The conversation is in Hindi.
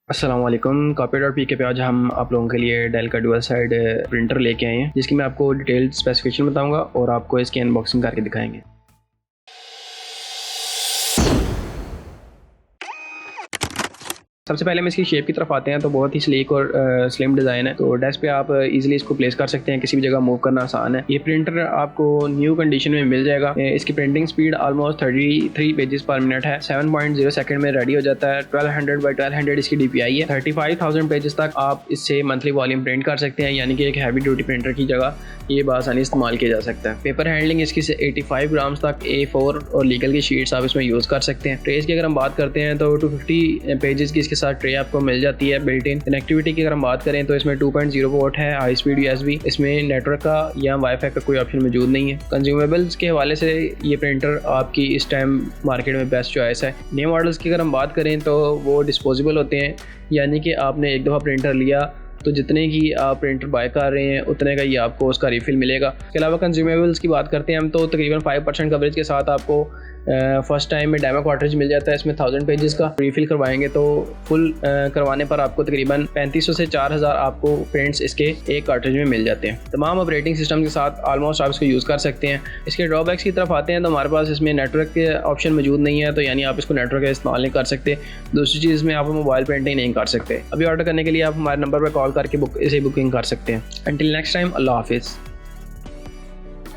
अस्सलाम वालेकुम। copy.pk पे आज हम आप लोगों के लिए डेल का डुअल साइड प्रिंटर लेके आए हैं, जिसकी मैं आपको डिटेल्ड स्पेसिफिकेशन बताऊंगा और आपको इसकी अनबॉक्सिंग करके दिखाएंगे। सबसे पहले हम इसकी शेप की तरफ आते हैं तो बहुत ही स्लीक और स्लिम डिज़ाइन है, तो डेस्क पे आप इजीली इसको प्लेस कर सकते हैं, किसी भी जगह मूव करना आसान है। ये प्रिंटर आपको न्यू कंडीशन में मिल जाएगा। इसकी प्रिंटिंग स्पीड ऑलमोस्ट 33 पेजेस पर मिनट है। 7.0 सेकंड में रेडी हो जाता है। 1200 बाई 1200 इसकी DPI है। 35,000 पेजेस तक आप इससे मंथली वॉल्यूम प्रिंट कर सकते हैं, यानी कि एक हैवी ड्यूटी प्रिंटर की जगह ये बासानी इस्तेमाल किया जा सकता है। पेपर हैंडलिंग इसकी 85 ग्राम्स तक A4 और लीगल की शीट्स आप इसमें यूज़ कर सकते हैं। ट्रेस की अगर हम बात करते हैं तो 250 पेजेस की के साथ ट्रे आपको मिल जाती है बिल्ट इन। कनेक्टिविटी की अगर हम बात करें तो इसमें 2.0 वोल्ट है, हाई स्पीड USB। इसमें नेटवर्क का या वाईफाई का कोई ऑप्शन मौजूद नहीं है। कंज्यूमेबल्स के हवाले से ये प्रिंटर आपकी इस टाइम मार्केट में बेस्ट चॉइस है। नए मॉडल्स की अगर हम बात करें तो वो डिस्पोजेबल होते हैं, यानी कि आपने एक दफ़ा प्रिंटर लिया तो जितने की आप प्रिंटर बाय कर रहे हैं उतने का ही आपको उसका रिफ़िल मिलेगा। इसके अलावा कंज्यूमेबल्स की बात करते हैं हम तो तकरीबन 5% कवरेज के साथ आपको फर्स्ट टाइम में डेमो कार्ट्रिज मिल जाता है। इसमें 1000 पेजेस का रिफ़िल करवाएंगे तो फुल करवाने पर आपको तकरीबन 3500 से 4000 आपको प्रिंट्स इसके एक कार्ट्रिज में मिल जाते हैं। तमाम ऑपरेटिंग सिस्टम के साथ ऑलमोस्ट आप इसको यूज़ कर सकते हैं। इसके ड्रॉबैक्स की तरफ आते हैं तो हमारे पास इसमें नेटवर्क के ऑप्शन मौजूद नहीं है, तो यानी आप इसको नेटवर्क का इस्तेमाल नहीं कर सकते। दूसरी चीज़ में आप मोबाइल प्रिंटिंग नहीं कर सकते। अभी ऑर्डर करने के लिए आप हमारे नंबर पर कॉल करके इसे बुकिंग कर सकते हैं। अंटिल नेक्स्ट टाइम, अल्लाह हाफिज़।